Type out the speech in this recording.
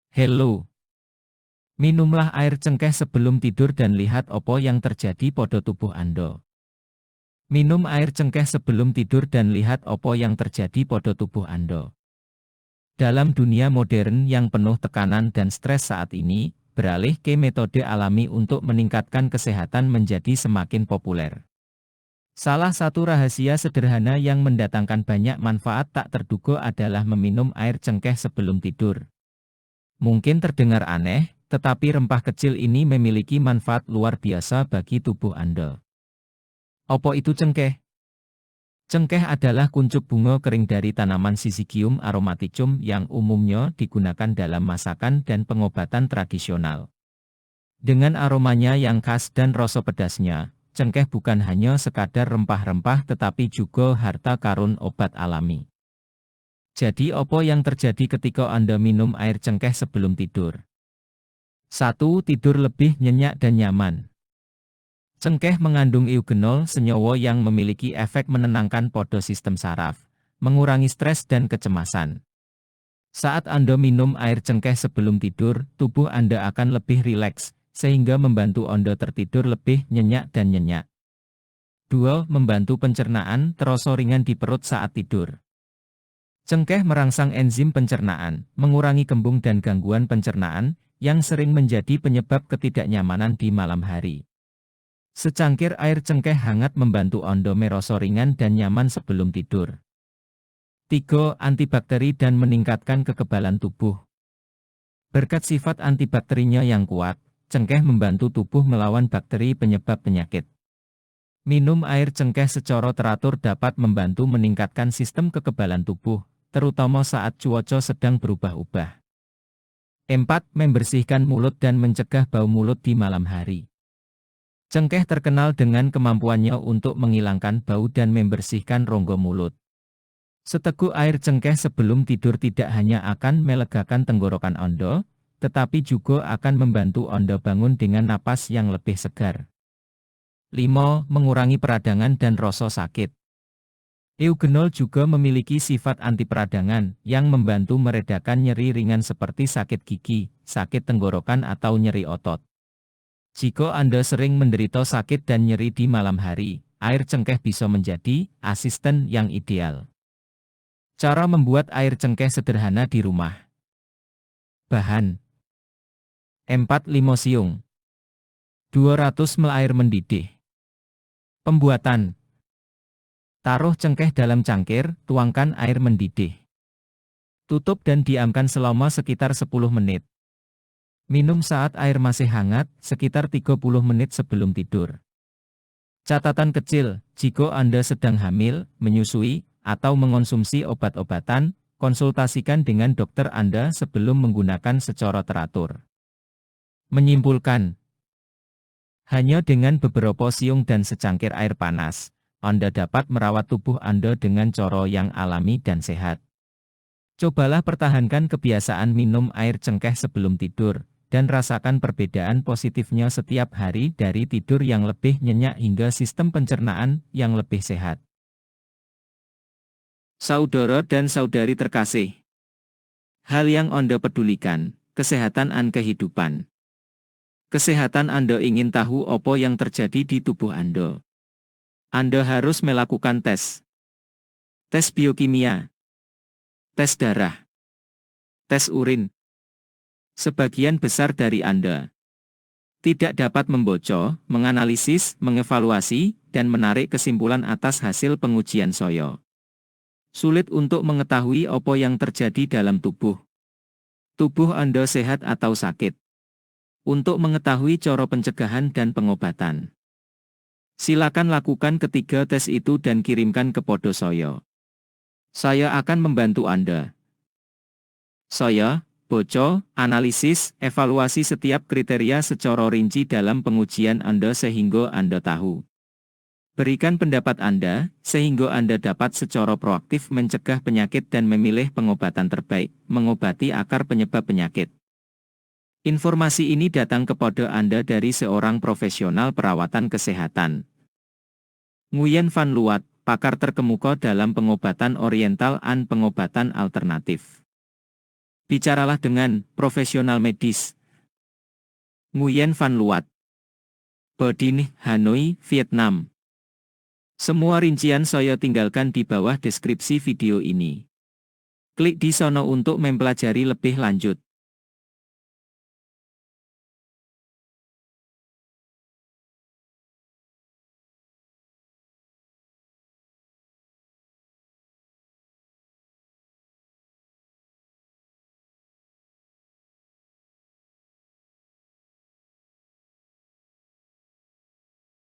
Hello. Minumlah air cengkeh sebelum tidur dan lihat apa yang terjadi pada tubuh Anda. Minum air cengkeh sebelum tidur dan lihat apa yang terjadi pada tubuh Anda. Dalam dunia modern yang penuh tekanan dan stres saat ini, beralih ke metode alami untuk meningkatkan kesehatan menjadi semakin populer. Salah satu rahasia sederhana yang mendatangkan banyak manfaat tak terduga adalah meminum air cengkeh sebelum tidur. Mungkin terdengar aneh, tetapi rempah kecil ini memiliki manfaat luar biasa bagi tubuh Anda. Apa itu cengkeh? Cengkeh adalah kuncup bunga kering dari tanaman Syzygium aromaticum yang umumnya digunakan dalam masakan dan pengobatan tradisional. Dengan aromanya yang khas dan rasa pedasnya, cengkeh bukan hanya sekadar rempah-rempah tetapi juga harta karun obat alami. Jadi apa yang terjadi ketika Anda minum air cengkeh sebelum tidur? 1. Tidur lebih nyenyak dan nyaman. Cengkeh mengandung eugenol, senyawa yang memiliki efek menenangkan pada sistem saraf, mengurangi stres dan kecemasan. Saat Anda minum air cengkeh sebelum tidur, tubuh Anda akan lebih rileks, sehingga membantu Anda tertidur lebih nyenyak dan nyenyak. 2. Membantu pencernaan, terasa ringan di perut saat tidur. Cengkeh merangsang enzim pencernaan, mengurangi kembung dan gangguan pencernaan, yang sering menjadi penyebab ketidaknyamanan di malam hari. Secangkir air cengkeh hangat membantu Anda merasa ringan dan nyaman sebelum tidur. 3. Antibakteri dan meningkatkan kekebalan tubuh. Berkat sifat antibakterinya yang kuat, cengkeh membantu tubuh melawan bakteri penyebab penyakit. Minum air cengkeh secara teratur dapat membantu meningkatkan sistem kekebalan tubuh, terutama saat cuaca sedang berubah-ubah. 4. Membersihkan mulut dan mencegah bau mulut di malam hari. Cengkeh terkenal dengan kemampuannya untuk menghilangkan bau dan membersihkan rongga mulut. Seteguk air cengkeh sebelum tidur tidak hanya akan melegakan tenggorokan Anda, tetapi juga akan membantu Anda bangun dengan napas yang lebih segar. 5. Mengurangi peradangan dan rasa sakit. Eugenol juga memiliki sifat anti peradangan yang membantu meredakan nyeri ringan seperti sakit gigi, sakit tenggorokan atau nyeri otot. Jika Anda sering menderita sakit dan nyeri di malam hari, air cengkeh bisa menjadi asisten yang ideal. Cara membuat air cengkeh sederhana di rumah. Bahan: 4-5 siung, 200 ml air mendidih. Pembuatan: taruh cengkeh dalam cangkir, tuangkan air mendidih. Tutup dan diamkan selama sekitar 10 menit. Minum saat air masih hangat, sekitar 30 menit sebelum tidur. Catatan kecil, jika Anda sedang hamil, menyusui, atau mengonsumsi obat-obatan, konsultasikan dengan dokter Anda sebelum menggunakan secara teratur. Menyimpulkan, hanya dengan beberapa siung dan secangkir air panas, Anda dapat merawat tubuh Anda dengan cara yang alami dan sehat. Cobalah pertahankan kebiasaan minum air cengkeh sebelum tidur, dan rasakan perbedaan positifnya setiap hari dari tidur yang lebih nyenyak hingga sistem pencernaan yang lebih sehat. Saudara dan saudari terkasih, hal yang Anda pedulikan, kesehatan dan kehidupan. Kesehatan Anda ingin tahu apa yang terjadi di tubuh Anda. Anda harus melakukan tes. Tes biokimia, tes darah, tes urin. Sebagian besar dari Anda tidak dapat membaca, menganalisis, mengevaluasi, dan menarik kesimpulan atas hasil pengujian saya. Sulit untuk mengetahui apa yang terjadi dalam tubuh. Tubuh Anda sehat atau sakit. Untuk mengetahui cara pencegahan dan pengobatan, silakan lakukan ketiga tes itu dan kirimkan kepada saya. Saya akan membantu Anda. Saya baca, analisis, evaluasi setiap kriteria secara rinci dalam pengujian Anda sehingga Anda tahu. Berikan pendapat Anda, sehingga Anda dapat secara proaktif mencegah penyakit dan memilih pengobatan terbaik, mengobati akar penyebab penyakit. Informasi ini datang kepada Anda dari seorang profesional perawatan kesehatan. Nguyen Van Luat, pakar terkemuka dalam pengobatan oriental dan pengobatan alternatif. Bicaralah dengan profesional medis. Nguyen Van Luat, Bodin, Hanoi, Vietnam. Semua rincian saya tinggalkan di bawah deskripsi video ini. Klik di sono untuk mempelajari lebih lanjut.